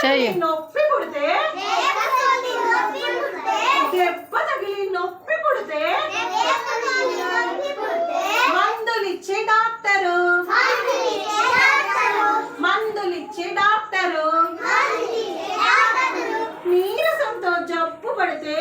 తగిలి నొప్పి పుడితే దెబ్బ తగిలి నొప్పి పుడితే మందులిచ్చే డాక్టరు నీరసంతో జబ్బు పడితే